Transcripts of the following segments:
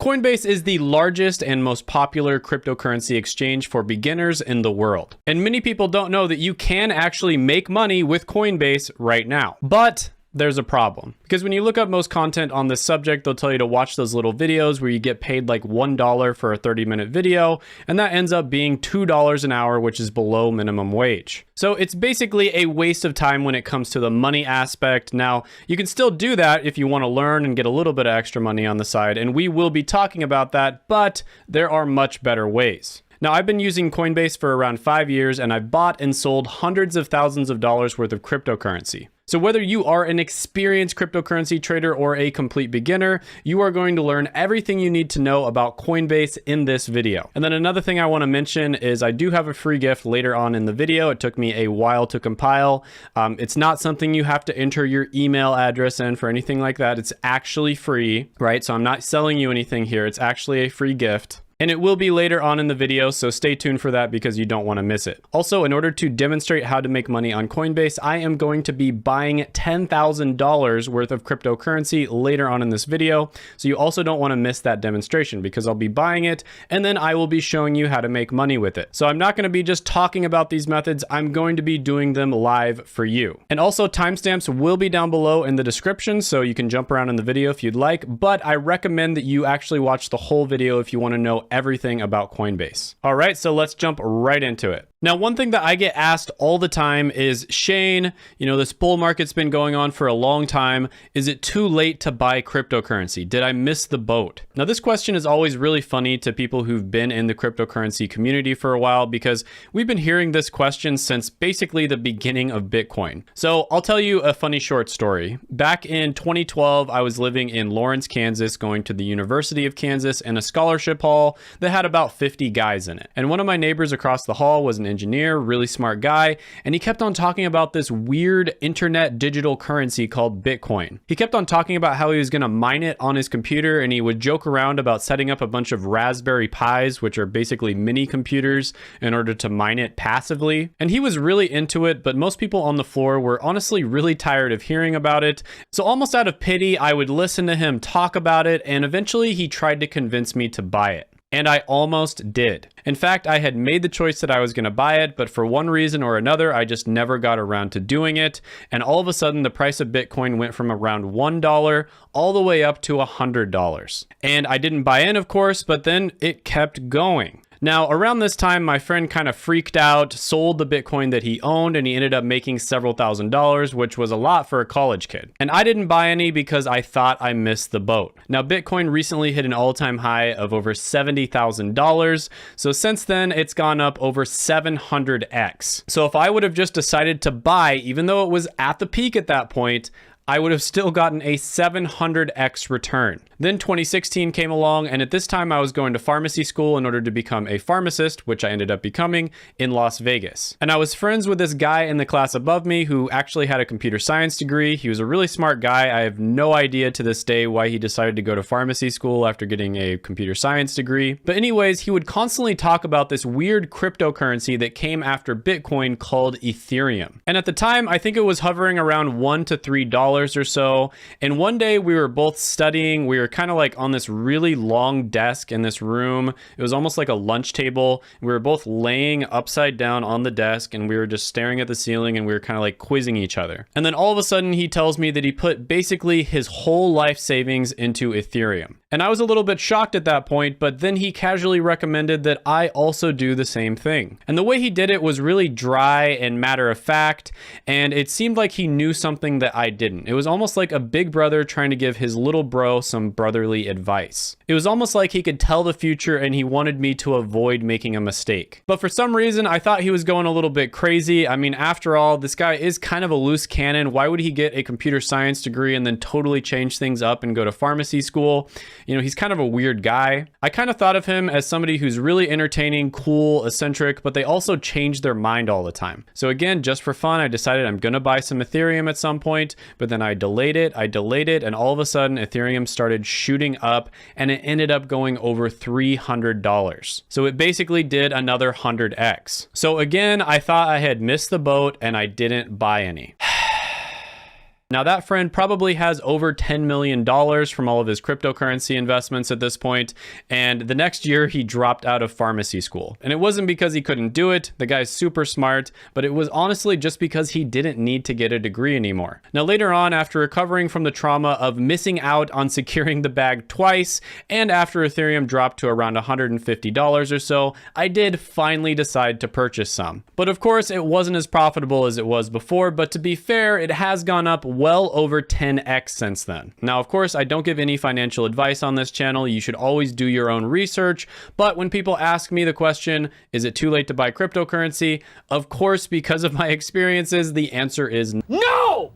Coinbase is the largest and most popular cryptocurrency exchange for beginners in the world. And many people don't know that you can actually make money with Coinbase right now. But there's a problem, because when you look up most content on this subject, they'll tell you to watch those little videos where you get paid like $1 for a 30-minute video, and that ends up being $2 an hour, which is below minimum wage. So it's basically a waste of time when it comes to the money aspect. Now, you can still do that if you want to learn and get a little bit of extra money on the side, and we will be talking about that, but there are much better ways. Now, I've been using Coinbase for around 5 years, and I've bought and sold hundreds of thousands of dollars worth of cryptocurrency. So whether you are an experienced cryptocurrency trader or a complete beginner, you are going to learn everything you need to know about Coinbase in this video. And then another thing I want to mention is I do have a free gift later on in the video. It took me a while to compile. It's not something you have to enter your email address in for anything like that. It's actually free, right? So I'm not selling you anything here. It's actually a free gift. And it will be later on in the video, so stay tuned for that because you don't want to miss it. Also, in order to demonstrate how to make money on Coinbase, I am going to be buying $10,000 worth of cryptocurrency later on in this video. So you also don't want to miss that demonstration because I'll be buying it and then I will be showing you how to make money with it. So I'm not going to be just talking about these methods. I'm going to be doing them live for you. And also timestamps will be down below in the description, so you can jump around in the video if you'd like, but I recommend that you actually watch the whole video if you want to know everything about Coinbase. All right, so let's jump right into it. Now, one thing that I get asked all the time is, Shane, this bull market's been going on for a long time. Is it too late to buy cryptocurrency? Did I miss the boat? Now, this question is always really funny to people who've been in the cryptocurrency community for a while because we've been hearing this question since basically the beginning of Bitcoin. So I'll tell you a funny short story. Back in 2012, I was living in Lawrence, Kansas, going to the University of Kansas in a scholarship hall that had about 50 guys in it. And one of my neighbors across the hall was an engineer, really smart guy, and he kept on talking about this weird internet digital currency called Bitcoin. He kept on talking about how he was going to mine it on his computer, and he would joke around about setting up a bunch of Raspberry Pis, which are basically mini computers, in order to mine it passively. And he was really into it, but most people on the floor were honestly really tired of hearing about it. So almost out of pity, I would listen to him talk about it, and eventually he tried to convince me to buy it. And I almost did. In fact, I had made the choice that I was going to buy it, but for one reason or another, I just never got around to doing it. And all of a sudden, the price of Bitcoin went from around $1 all the way up to $100. And I didn't buy in, of course, but then it kept going. Now, around this time, my friend kind of freaked out, sold the Bitcoin that he owned, and he ended up making several $1,000s, which was a lot for a college kid. And I didn't buy any because I thought I missed the boat. Now, Bitcoin recently hit an all-time high of over $70,000. So since then, it's gone up over 700x. So if I would have just decided to buy, even though it was at the peak at that point, I would have still gotten a 700x return. Then 2016 came along, and at this time I was going to pharmacy school in order to become a pharmacist, which I ended up becoming in Las Vegas. And I was friends with this guy in the class above me who actually had a computer science degree. He was a really smart guy. I have no idea to this day why he decided to go to pharmacy school after getting a computer science degree. But anyways, he would constantly talk about this weird cryptocurrency that came after Bitcoin called Ethereum. And at the time, I think it was hovering around $1 to $3 or so. And one day we were both studying. We were kind of like on this really long desk in this room. It was almost like a lunch table. We were both laying upside down on the desk and we were just staring at the ceiling and we were kind of like quizzing each other. And then all of a sudden he tells me that he put basically his whole life savings into Ethereum. And I was a little bit shocked at that point, but then he casually recommended that I also do the same thing. And the way he did it was really dry and matter of fact, and it seemed like he knew something that I didn't. It was almost like a big brother trying to give his little bro some brotherly advice. It was almost like he could tell the future and he wanted me to avoid making a mistake. But for some reason, I thought he was going a little bit crazy. I mean, after all, this guy is kind of a loose cannon. Why would he get a computer science degree and then totally change things up and go to pharmacy school? He's kind of a weird guy. I kind of thought of him as somebody who's really entertaining, cool, eccentric, but they also change their mind all the time. So again, just for fun, I decided I'm gonna buy some Ethereum at some point, but then I delayed it, and all of a sudden Ethereum started shooting up and it ended up going over $300. So it basically did another 100x. So again, I thought I had missed the boat and I didn't buy any. Now that friend probably has over $10 million from all of his cryptocurrency investments at this point, and the next year he dropped out of pharmacy school. And it wasn't because he couldn't do it, the guy's super smart, but it was honestly just because he didn't need to get a degree anymore. Now later on, after recovering from the trauma of missing out on securing the bag twice, and after Ethereum dropped to around $150 or so, I did finally decide to purchase some. But of course, it wasn't as profitable as it was before, but to be fair, it has gone up well over 10x since then. Now, of course, I don't give any financial advice on this channel. You should always do your own research. But when people ask me the question, is it too late to buy cryptocurrency? Of course, because of my experiences, the answer is no!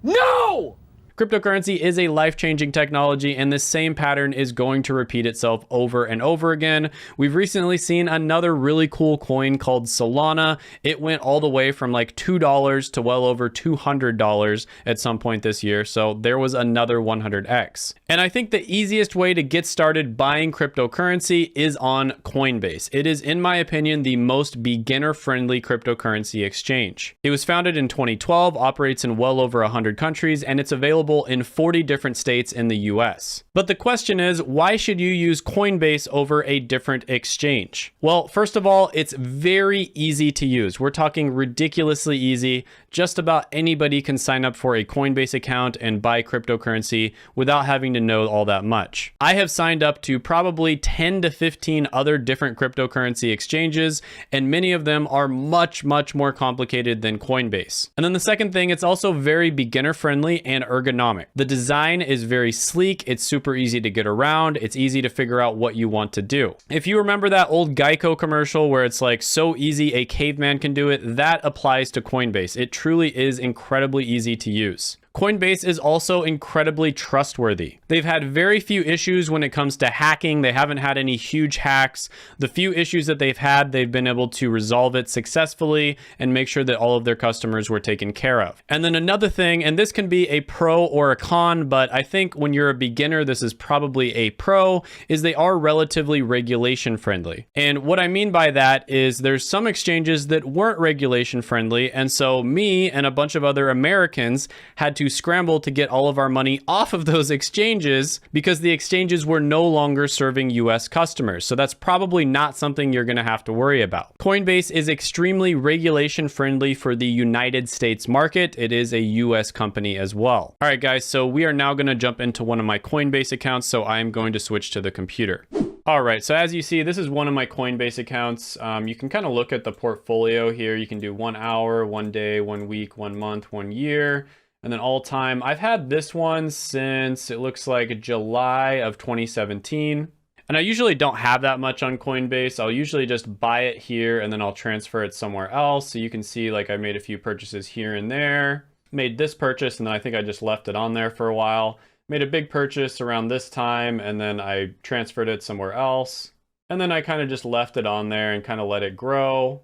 No! Cryptocurrency is a life-changing technology, and this same pattern is going to repeat itself over and over again. We've recently seen another really cool coin called Solana. It went all the way from like $2 to well over $200 at some point this year, so there was another 100x. And I think the easiest way to get started buying cryptocurrency is on Coinbase. It is, in my opinion, the most beginner-friendly cryptocurrency exchange. It was founded in 2012, operates in well over 100 countries, and it's available in 40 different states in the US. But the question is, why should you use Coinbase over a different exchange? Well, first of all, it's very easy to use. We're talking ridiculously easy. Just about anybody can sign up for a Coinbase account and buy cryptocurrency without having to know all that much. I have signed up to probably 10 to 15 other different cryptocurrency exchanges, and many of them are much, much more complicated than Coinbase. And then the second thing, it's also very beginner friendly and ergonomic. The design is very sleek, it's super easy to get around, it's easy to figure out what you want to do. If you remember that old Geico commercial where it's like so easy a caveman can do it, that applies to Coinbase. It truly is incredibly easy to use. Coinbase is also incredibly trustworthy. They've had very few issues when it comes to hacking. They haven't had any huge hacks. The few issues that they've had, they've been able to resolve it successfully and make sure that all of their customers were taken care of. And then another thing, and this can be a pro or a con, but I think when you're a beginner, this is probably a pro, is they are relatively regulation friendly. And what I mean by that is there's some exchanges that weren't regulation friendly. And so me and a bunch of other Americans had to scramble to get all of our money off of those exchanges because the exchanges were no longer serving US customers. So that's probably not something you're going to have to worry about. Coinbase is extremely regulation friendly for the United States market. It is a US company as well. All right, guys, so we are now going to jump into one of my Coinbase accounts. So I'm going to switch to the computer. All right, so as you see, this is one of my Coinbase accounts. You can kind of look at the portfolio here. You can do 1 hour, 1 day, 1 week, 1 month, 1 year. And then all time, I've had this one since it looks like July of 2017. And I usually don't have that much on Coinbase. I'll usually just buy it here and then I'll transfer it somewhere else. So you can see like I made a few purchases here and there, made this purchase, and then I think I just left it on there for a while. Made a big purchase around this time and then I transferred it somewhere else. And then I kind of just left it on there and kind of let it grow.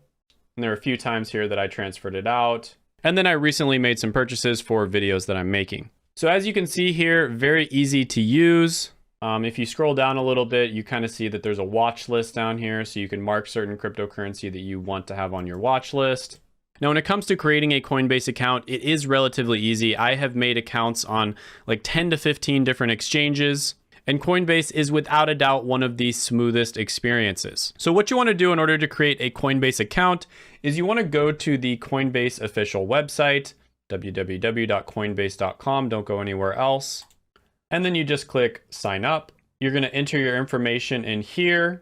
And there are a few times here that I transferred it out. And then I recently made some purchases for videos that I'm making. So as you can see here, very easy to use. If you scroll down a little bit, you kind of see that there's a watch list down here. So you can mark certain cryptocurrency that you want to have on your watch list. Now, when it comes to creating a Coinbase account, it is relatively easy. I have made accounts on like 10 to 15 different exchanges. And Coinbase is without a doubt one of the smoothest experiences. So what you want to do in order to create a Coinbase account is you want to go to the Coinbase official website, www.coinbase.com. Don't go anywhere else. And then you just click sign up. You're going to enter your information in here.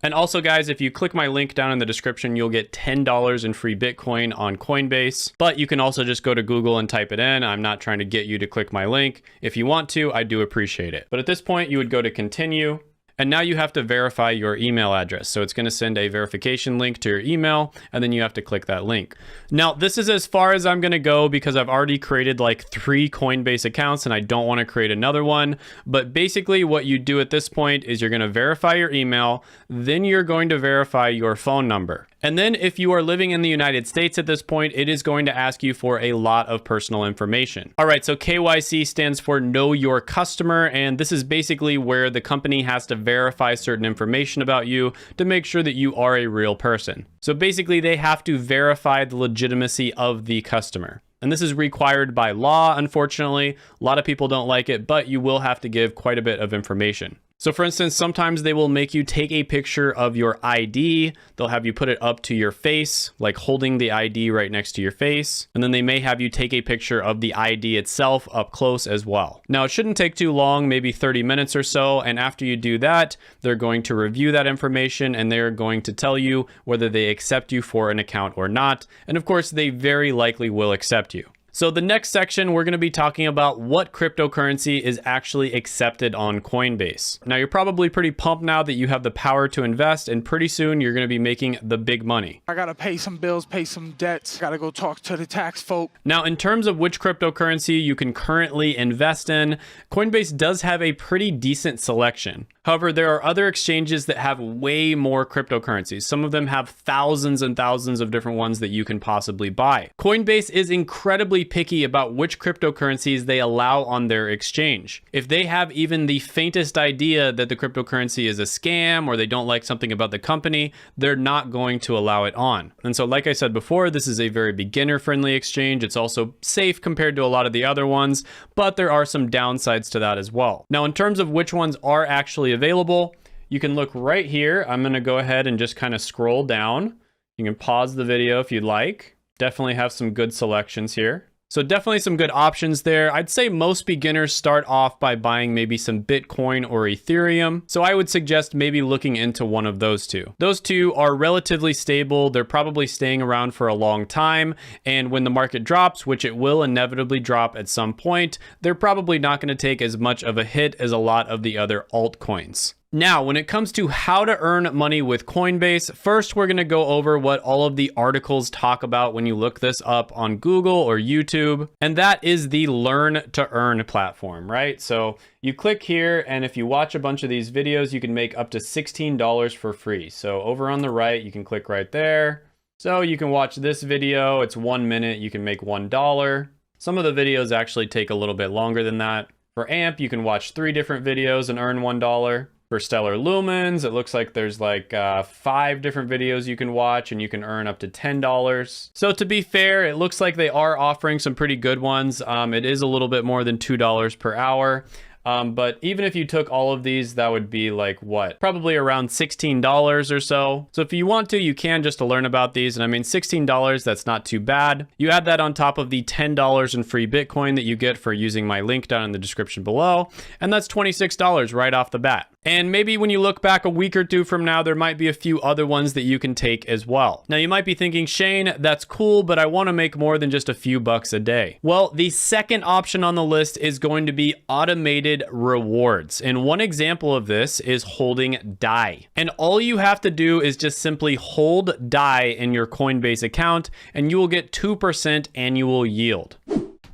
And also, guys, if you click my link down in the description, you'll get $10 in free Bitcoin on Coinbase. But you can also just go to Google and type it in. I'm not trying to get you to click my link. If you want to, I do appreciate it. But at this point, you would go to continue. And now you have to verify your email address. So it's going to send a verification link to your email, and then you have to click that link. Now, this is as far as I'm going to go because I've already created like 3 Coinbase accounts and I don't want to create another one. But basically what you do at this point is you're going to verify your email, then you're going to verify your phone number. And then if you are living in the United States at this point, it is going to ask you for a lot of personal information. All right, so KYC stands for Know Your Customer, and this is basically where the company has to verify certain information about you to make sure that you are a real person. So basically they have to verify the legitimacy of the customer. And this is required by law, unfortunately. A lot of people don't like it, but you will have to give quite a bit of information. So for instance, sometimes they will make you take a picture of your ID. They'll have you put it up to your face, like holding the ID right next to your face. And then they may have you take a picture of the ID itself up close as well. Now, it shouldn't take too long, maybe 30 minutes or so. And after you do that, they're going to review that information and they're going to tell you whether they accept you for an account or not. And of course, they very likely will accept you. So the next section, we're going to be talking about what cryptocurrency is actually accepted on Coinbase. Now, you're probably pretty pumped now that you have the power to invest, and pretty soon you're going to be making the big money. I got to pay some bills, pay some debts. Got to go talk to the tax folk. Now, in terms of which cryptocurrency you can currently invest in, Coinbase does have a pretty decent selection. However, there are other exchanges that have way more cryptocurrencies. Some of them have thousands and thousands of different ones that you can possibly buy. Coinbase is incredibly picky about which cryptocurrencies they allow on their exchange. If they have even the faintest idea that the cryptocurrency is a scam or they don't like something about the company, they're not going to allow it on. And so, like I said before, this is a very beginner-friendly exchange. It's also safe compared to a lot of the other ones, but there are some downsides to that as well. Now, in terms of which ones are actually available, you can look right here. I'm going to go ahead and just kind of scroll down. You can pause the video if you'd like. Definitely have some good selections here. So definitely some good options there. I'd say most beginners start off by buying maybe some Bitcoin or Ethereum. So I would suggest maybe looking into one of those two. Those two are relatively stable. They're probably staying around for a long time. And when the market drops, which it will inevitably drop at some point, they're probably not going to take as much of a hit as a lot of the other altcoins. Now, when it comes to how to earn money with Coinbase, first we're going to go over what all of the articles talk about when you look this up on Google or YouTube, and that is the Learn to Earn platform, right? So you click here, and if you watch a bunch of these videos, you can make up to $16 for free. So over on the right, you can click right there. So you can watch this video. It's 1 minute. You can make $1. Some of the videos actually take a little bit longer than that. For AMP, you can watch 3 different videos and earn $1. For Stellar Lumens, it looks like there's like 5 different videos you can watch and you can earn up to $10. So to be fair, it looks like they are offering some pretty good ones. It is a little bit more than $2 per hour. But even if you took all of these, that would be like what? Probably around $16 or so. So if you want to, you can just to learn about these. And I mean, $16, that's not too bad. You add that on top of the $10 in free Bitcoin that you get for using my link down in the description below. And that's $26 right off the bat. And maybe when you look back a week or two from now, there might be a few other ones that you can take as well. Now you might be thinking, Shane, that's cool, but I want to make more than just a few bucks a day. Well, the second option on the list is going to be automated rewards. And one example of this is holding DAI. And all you have to do is just simply hold DAI in your Coinbase account and you will get 2% annual yield.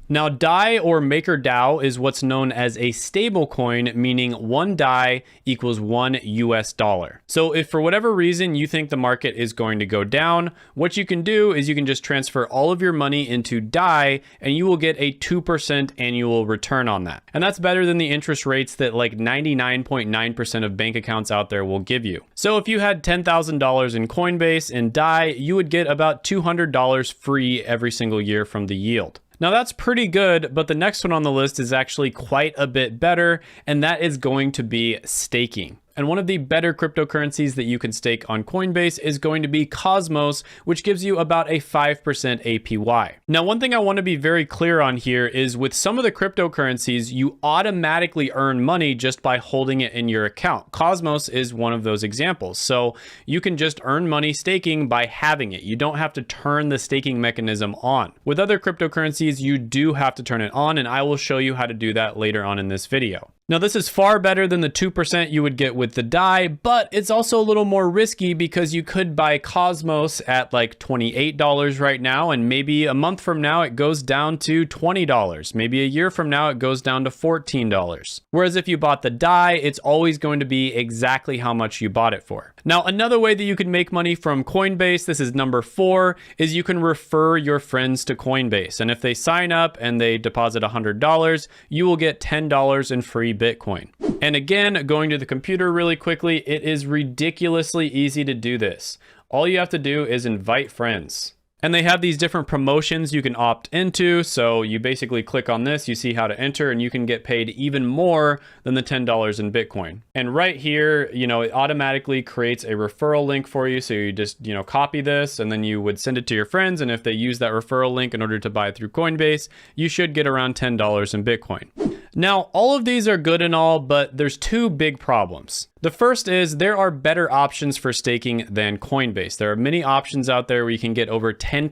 Now, DAI or MakerDAO is what's known as a stable coin, meaning 1 DAI equals $1. So if for whatever reason you think the market is going to go down, what you can do is you can just transfer all of your money into DAI and you will get a 2% annual return on that. And that's better than the interest rates that like 99.9% of bank accounts out there will give you. So if you had $10,000 in Coinbase and DAI, you would get about $200 free every single year from the yield. Now that's pretty good, but the next one on the list is actually quite a bit better, and that is going to be staking. And one of the better cryptocurrencies that you can stake on Coinbase is going to be Cosmos, which gives you about a 5% APY. Now, one thing I want to be very clear on here is with some of the cryptocurrencies, you automatically earn money just by holding it in your account. Cosmos is one of those examples. So you can just earn money staking by having it. You don't have to turn the staking mechanism on. With other cryptocurrencies, you do have to turn it on, and I will show you how to do that later on in this video. Now, this is far better than the 2% you would get with the DAI, but it's also a little more risky because you could buy Cosmos at like $28 right now, and maybe a month from now it goes down to $20. Maybe a year from now it goes down to $14. Whereas if you bought the DAI, it's always going to be exactly how much you bought it for. Now, another way that you can make money from Coinbase, this is number 4, is you can refer your friends to Coinbase. And if they sign up and they deposit $100, you will get $10 in free Bitcoin. And again, going to the computer really quickly, it is ridiculously easy to do this. All you have to do is invite friends. And they have these different promotions you can opt into. So you basically click on this, you see how to enter, and you can get paid even more than the $10 in Bitcoin. And right here, you know, it automatically creates a referral link for you. So you just, you know, copy this and then you would send it to your friends. And if they use that referral link in order to buy through Coinbase, you should get around $10 in Bitcoin. Now, all of these are good and all, but there's two big problems. The first is there are better options for staking than Coinbase. There are many options out there where you can get over 10%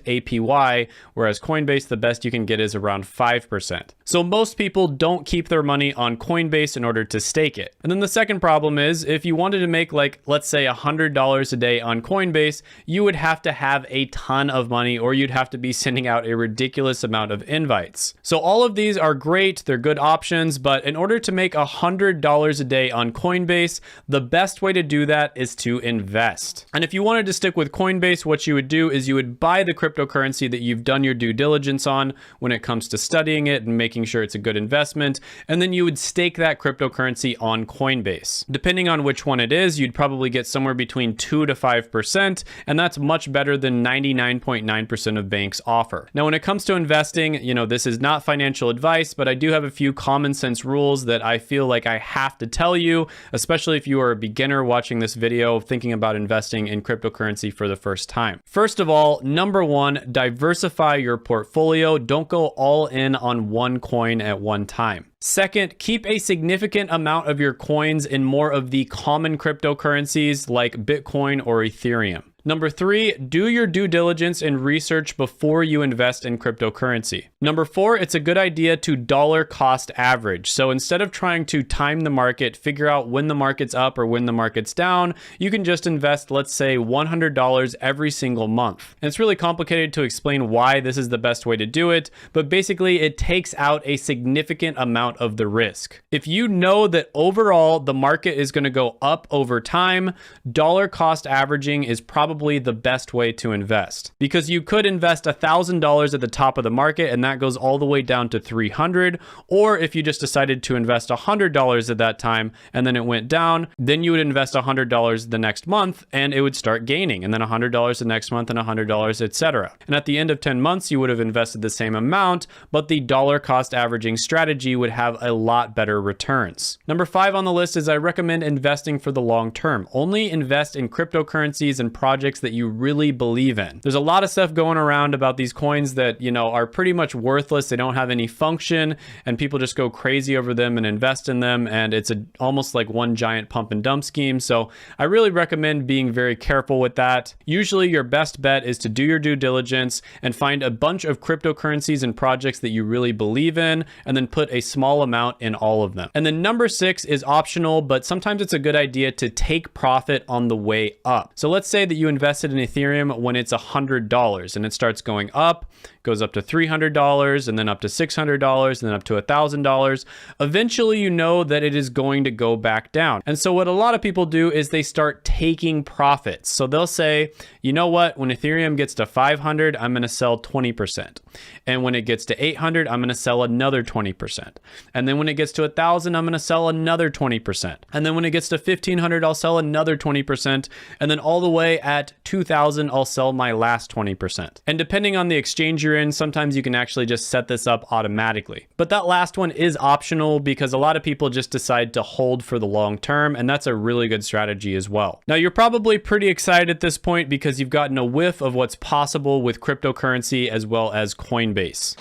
APY, whereas Coinbase, the best you can get is around 5%. So most people don't keep their money on Coinbase in order to stake it. And then the second problem is if you wanted to make, like, let's say $100 a day on Coinbase, you would have to have a ton of money, or you'd have to be sending out a ridiculous amount of invites. So all of these are great. They're good options, but in order to make $100 a day on Coinbase, the best way to do that is to invest. And if you wanted to stick with Coinbase, what you would do is you would buy the cryptocurrency that you've done your due diligence on when it comes to studying it and making sure it's a good investment, and then you would stake that cryptocurrency on Coinbase. Depending on which one it is, you'd probably get somewhere between 2 to 5%, and that's much better than 99.9% of banks offer. Now, when it comes to investing, you know, this is not financial advice, but I do have a few common sense rules that I feel like I have to tell you, especially if you are a beginner watching this video thinking about investing in cryptocurrency for the first time. First of all, number one, diversify your portfolio. Don't go all in on one coin at one time. Second, keep a significant amount of your coins in more of the common cryptocurrencies like Bitcoin or Ethereum. Number three, do your due diligence and research before you invest in cryptocurrency. Number four, it's a good idea to dollar cost average. So instead of trying to time the market, figure out when the market's up or when the market's down, you can just invest, let's say, $100 every single month. And it's really complicated to explain why this is the best way to do it, but basically it takes out a significant amount of the risk. If you know that overall the market is going to go up over time, dollar cost averaging is probably the best way to invest, because you could invest $1,000 at the top of the market and that goes all the way down to 300. Or if you just decided to invest $100 at that time and then it went down, then you would invest $100 the next month and it would start gaining, and then $100 the next month and $100, etc. And at the end of 10 months, you would have invested the same amount, but the dollar cost averaging strategy would have a lot better returns. Number five on the list is I recommend investing for the long term. Only invest in cryptocurrencies and projects that you really believe in. There's a lot of stuff going around about these coins that, you know, are pretty much worthless. They don't have any function and people just go crazy over them and invest in them. And it's almost like one giant pump and dump scheme. So I really recommend being very careful with that. Usually your best bet is to do your due diligence and find a bunch of cryptocurrencies and projects that you really believe in, and then put a small amount in all of them. And then number six is optional, but sometimes it's a good idea to take profit on the way up. So let's say that you invested in Ethereum when it's $100 and it starts going up, goes up to $300 and then up to $600 and then up to $1,000. Eventually, you know that it is going to go back down. And so what a lot of people do is they start taking profits. So they'll say, you know what, when Ethereum gets to 500, I'm going to sell 20%. And when it gets to 800, I'm going to sell another 20%. And then when it gets to 1,000, I'm going to sell another 20%. And then when it gets to 1,500, I'll sell another 20%. And then all the way at 2,000, I'll sell my last 20%. And depending on the exchange you're in, sometimes you can actually just set this up automatically. But that last one is optional because a lot of people just decide to hold for the long term, and that's a really good strategy as well. Now, you're probably pretty excited at this point because you've gotten a whiff of what's possible with cryptocurrency as well as Coinbase.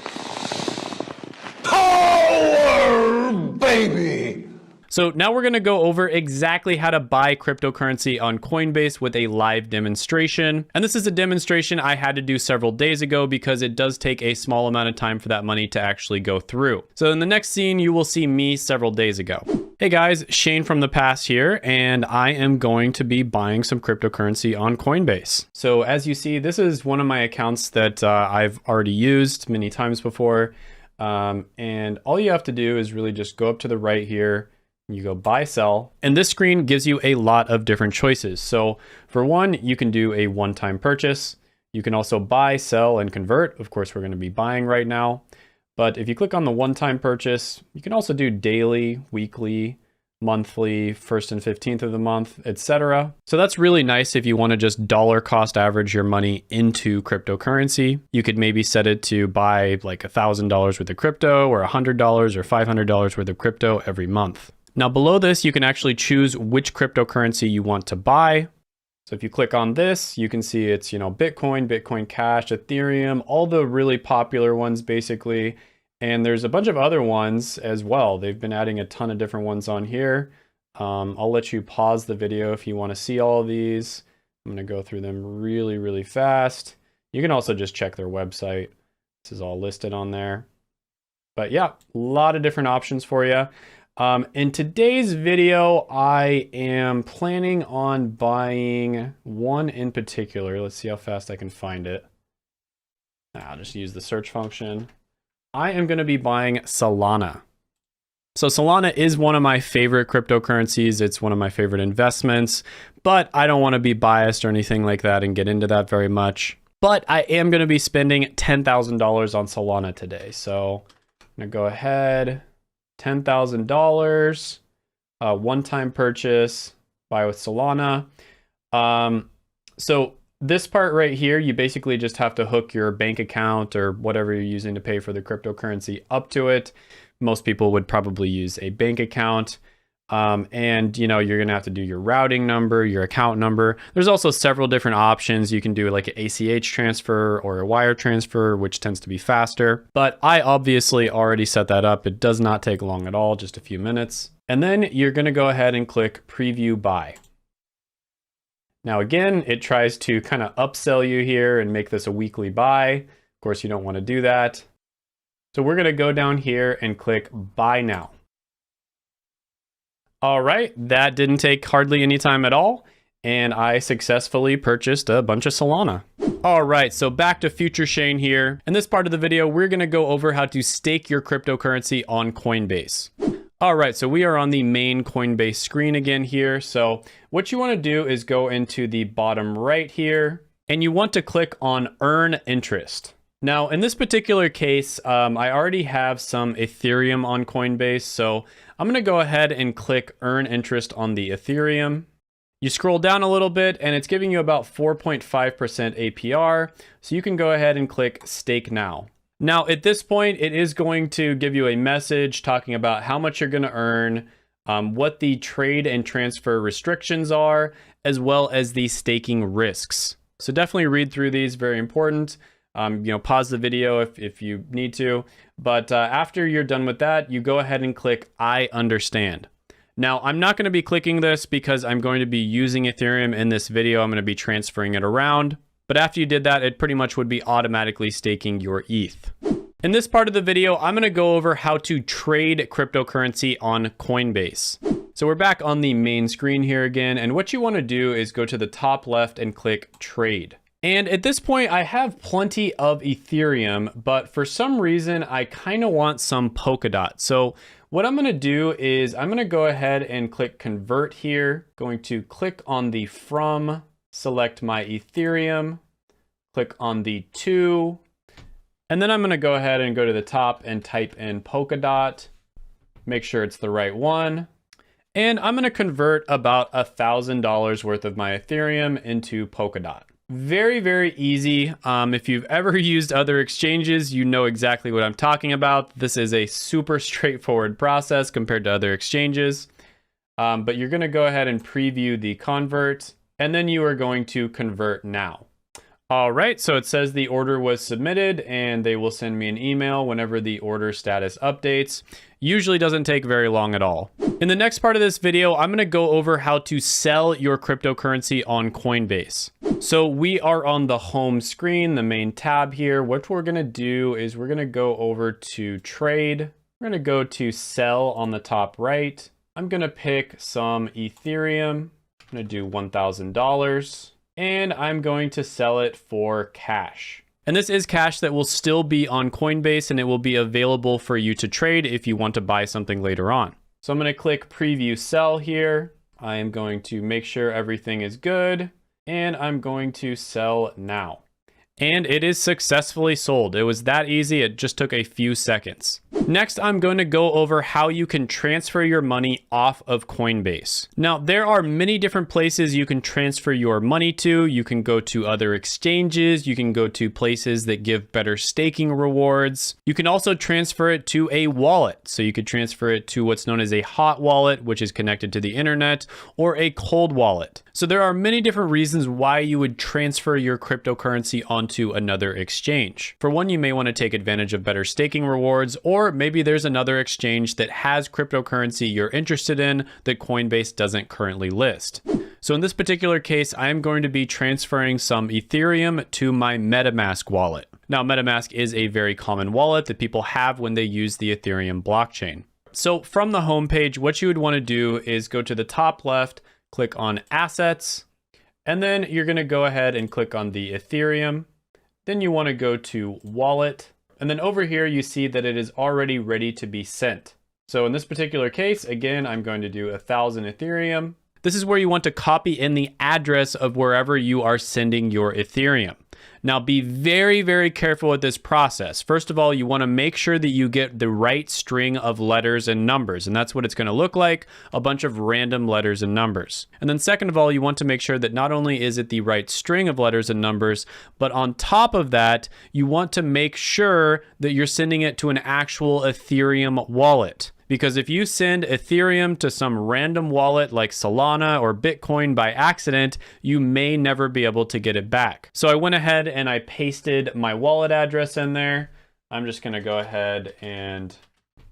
Power, baby! So now we're going to go over exactly how to buy cryptocurrency on Coinbase with a live demonstration. And this is a demonstration I had to do several days ago because it does take a small amount of time for that money to actually go through. So in the next scene, you will see me several days ago. Hey guys, Shane from the past here, and I am going to be buying some cryptocurrency on Coinbase. So as you see, this is one of my accounts that I've already used many times before. And all you have to do is really just go up to the right here. You go buy, sell, and this screen gives you a lot of different choices. So for one, you can do a one-time purchase. You can also buy, sell, and convert. Of course, we're going to be buying right now. But if you click on the one-time purchase, you can also do daily, weekly, monthly, 1st and 15th of the month, etc. So that's really nice if you want to just dollar cost average your money into cryptocurrency. You could maybe set it to buy like $1,000 worth of crypto or $100 or $500 worth of crypto every month. Now below this, you can actually choose which cryptocurrency you want to buy. So if you click on this, you can see it's, Bitcoin, Bitcoin Cash, Ethereum, all the really popular ones basically. And there's a bunch of other ones as well. They've been adding a ton of different ones on here. I'll let you pause the video if you want to see all of these. I'm going to go through them really, really fast. You can also just check their website. This is all listed on there. But yeah, a lot of different options for you. In today's video, I am planning on buying one in particular. Let's see how fast I can find it. I'll just use the search function. I am going to be buying Solana. So Solana is one of my favorite cryptocurrencies. It's one of my favorite investments, but I don't want to be biased or anything like that and get into that very much. But I am going to be spending $10,000 on Solana today. So I'm going to go ahead, $10,000, one-time purchase, buy with Solana. So this part right here, you basically just have to hook your bank account or whatever you're using to pay for the cryptocurrency up to it. Most people would probably use a bank account. And you're gonna have to do your routing number, your account number. There's also several different options. You can do like an ACH transfer or a wire transfer, which tends to be faster. But I obviously already set that up. It does not take long at all, just a few minutes. And then you're gonna go ahead and click Preview Buy. Now again, it tries to kind of upsell you here and make this a weekly buy. Of course, you don't want to do that. So we're going to go down here and click Buy Now. All right, that didn't take hardly any time at all. And I successfully purchased a bunch of Solana. All right, so back to Future Shane here. In this part of the video, we're going to go over how to stake your cryptocurrency on Coinbase. All right, so we are on the main Coinbase screen again here. So what you want to do is go into the bottom right here, and you want to click on Earn Interest. Now, in this particular case, I already have some Ethereum on Coinbase, so I'm going to go ahead and click Earn Interest on the Ethereum. You scroll down a little bit, and it's giving you about 4.5% APR, so you can go ahead and click Stake Now. Now, at this point, it is going to give you a message talking about how much you're going to earn, what the trade and transfer restrictions are, as well as the staking risks. So definitely read through these, very important. Pause the video if you need to. But after you're done with that, you go ahead and click I understand. Now, I'm not going to be clicking this because I'm going to be using Ethereum in this video. I'm going to be transferring it around. But after you did that, it pretty much would be automatically staking your ETH. In this part of the video, I'm going to go over how to trade cryptocurrency on Coinbase. So we're back on the main screen here again. And what you want to do is go to the top left and click Trade. And at this point, I have plenty of Ethereum, but for some reason, I kind of want some Polkadot. So what I'm going to do is I'm going to go ahead and click Convert here. Going to click on the From, select my Ethereum, click on the To, and then I'm going to go ahead and go to the top and type in Polkadot, make sure it's the right one. And I'm going to convert about $1,000 worth of my Ethereum into Polkadot. Very, very easy. If you've ever used other exchanges, you know exactly what I'm talking about. This is a super straightforward process compared to other exchanges. But you're going to go ahead and preview the convert, and then you are going to convert now. All right, so it says the order was submitted, and they will send me an email whenever the order status updates. Usually doesn't take very long at all. In the next part of this video, I'm going to go over how to sell your cryptocurrency on Coinbase. So we are on the home screen, the main tab here. What we're going to do is we're going to go over to Trade. We're going to go to Sell on the top right. I'm going to pick some Ethereum. I'm going to do $1,000. And I'm going to sell it for cash. And this is cash that will still be on Coinbase, and it will be available for you to trade if you want to buy something later on. So I'm going to click Preview Sell here. I am going to make sure everything is good, and I'm going to sell now. And it is successfully sold. It was that easy. It just took a few seconds. Next, I'm going to go over how you can transfer your money off of Coinbase. Now, there are many different places you can transfer your money to. You can go to other exchanges. You can go to places that give better staking rewards. You can also transfer it to a wallet. So you could transfer it to what's known as a hot wallet, which is connected to the internet, or a cold wallet. So there are many different reasons why you would transfer your cryptocurrency onto another exchange. For one, you may want to take advantage of better staking rewards, or maybe there's another exchange that has cryptocurrency you're interested in that Coinbase doesn't currently list. So in this particular case, I am going to be transferring some Ethereum to my MetaMask wallet. Now, MetaMask is a very common wallet that people have when they use the Ethereum blockchain. So from the homepage, what you would want to do is go to the top left, click on Assets, and then you're going to go ahead and click on the Ethereum. Then you want to go to Wallet. And then over here, you see that it is already ready to be sent. So in this particular case, again, I'm going to do 1,000 Ethereum. This is where you want to copy in the address of wherever you are sending your Ethereum. Now, be very, very careful with this process. First of all, you want to make sure that you get the right string of letters and numbers, and that's what it's going to look like, a bunch of random letters and numbers. And then second of all, you want to make sure that not only is it the right string of letters and numbers, but on top of that, you want to make sure that you're sending it to an actual Ethereum wallet. Because if you send Ethereum to some random wallet like Solana or Bitcoin by accident, you may never be able to get it back. So I went ahead and I pasted my wallet address in there. I'm just gonna go ahead and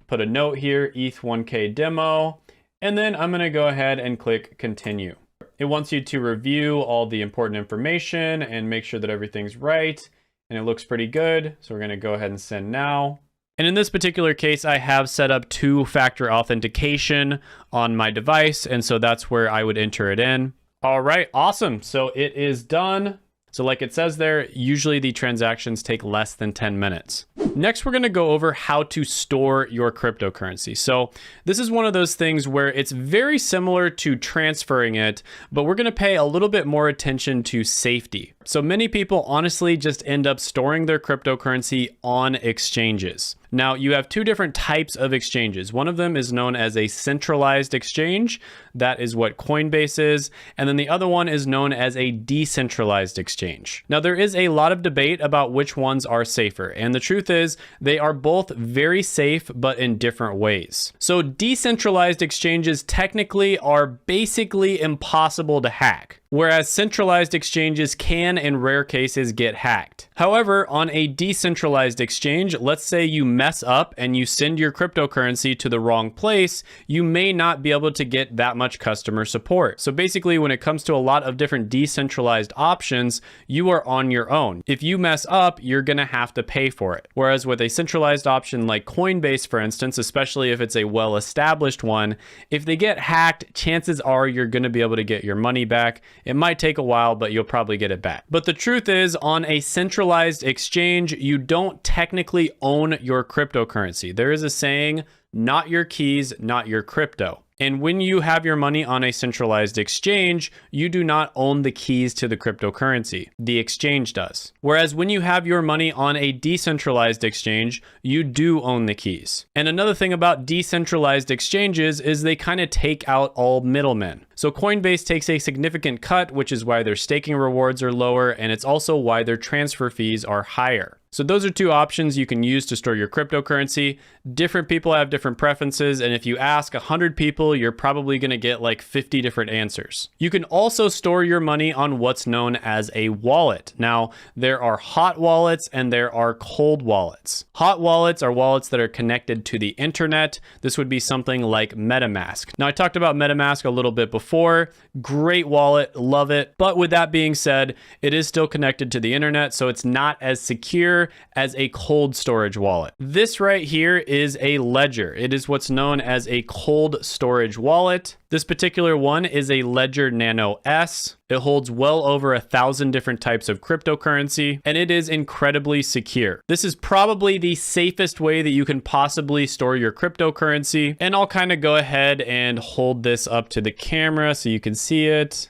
put a note here, ETH1K demo, and then I'm gonna go ahead and click continue. It wants you to review all the important information and make sure that everything's right, and it looks pretty good. So we're gonna go ahead and send now. And in this particular case, I have set up two-factor authentication on my device, and so that's where I would enter it in. All right, awesome. So it is done. So like it says there, usually the transactions take less than 10 minutes. Next, we're gonna go over how to store your cryptocurrency. So this is one of those things where it's very similar to transferring it, but we're gonna pay a little bit more attention to safety. So many people honestly just end up storing their cryptocurrency on exchanges. Now, you have two different types of exchanges. One of them is known as a centralized exchange. That is what Coinbase is. And then the other one is known as a decentralized exchange. Now, there is a lot of debate about which ones are safer. And the truth is, they are both very safe, but in different ways. So decentralized exchanges technically are basically impossible to hack, whereas centralized exchanges can, in rare cases, get hacked. However, on a decentralized exchange, let's say you mess up and you send your cryptocurrency to the wrong place, you may not be able to get that much customer support. So basically, when it comes to a lot of different decentralized options, you are on your own. If you mess up, you're gonna have to pay for it. Whereas with a centralized option like Coinbase, for instance, especially if it's a well-established one, if they get hacked, chances are you're gonna be able to get your money back. It might take a while, but you'll probably get it back. But the truth is, on a centralized exchange, you don't technically own your cryptocurrency. There is a saying, not your keys, not your crypto. And when you have your money on a centralized exchange, you do not own the keys to the cryptocurrency. The exchange does. Whereas when you have your money on a decentralized exchange, you do own the keys. And another thing about decentralized exchanges is they kind of take out all middlemen. So Coinbase takes a significant cut, which is why their staking rewards are lower, and it's also why their transfer fees are higher. So those are two options you can use to store your cryptocurrency. Different people have different preferences, and if you ask 100 people, you're probably gonna get like 50 different answers. You can also store your money on what's known as a wallet. Now, there are hot wallets and there are cold wallets. Hot wallets are wallets that are connected to the internet. This would be something like MetaMask. Now, I talked about MetaMask a little bit before. Great wallet, love it. But with that being said, it is still connected to the internet, so it's not as secure as a cold storage wallet. This right here is a ledger. It is what's known as a cold storage wallet. This particular one is a Ledger Nano S. It holds well over 1,000 different types of cryptocurrency, and it is incredibly secure. This is probably the safest way that you can possibly store your cryptocurrency. And I'll kind of go ahead and hold this up to the camera so you can see it.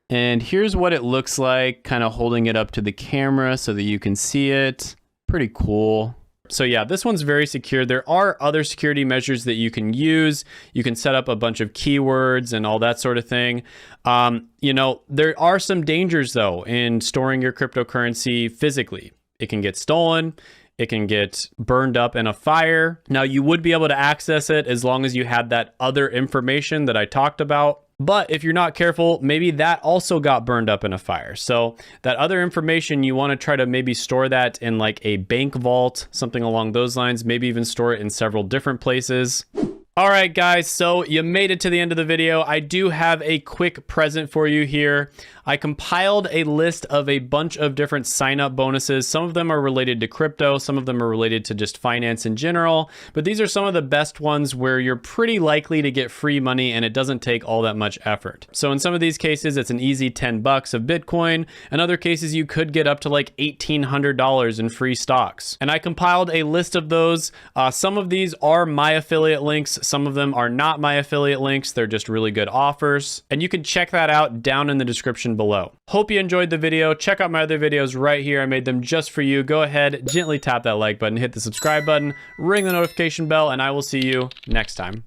And here's what it looks like, kind of holding it up to the camera so that you can see it. Pretty cool. So yeah, this one's very secure. There are other security measures that you can use. You can set up a bunch of keywords and all that sort of thing. You know, there are some dangers though in storing your cryptocurrency physically. It can get stolen. It can get burned up in a fire. Now, you would be able to access it as long as you had that other information that I talked about. But if you're not careful, maybe that also got burned up in a fire. So that other information, you want to try to maybe store that in like a bank vault, something along those lines, maybe even store it in several different places. All right, guys, so you made it to the end of the video. I do have a quick present for you here. I compiled a list of a bunch of different sign-up bonuses. Some of them are related to crypto. Some of them are related to just finance in general. But these are some of the best ones where you're pretty likely to get free money and it doesn't take all that much effort. So in some of these cases, it's an easy 10 bucks of Bitcoin. In other cases, you could get up to like $1,800 in free stocks. And I compiled a list of those. Some of these are my affiliate links. Some of them are not my affiliate links. They're just really good offers. And you can check that out down in the description below. Hope you enjoyed the video. Check out my other videos right here. I made them just for you. Go ahead, gently tap that like button, hit the subscribe button, ring the notification bell, and I will see you next time.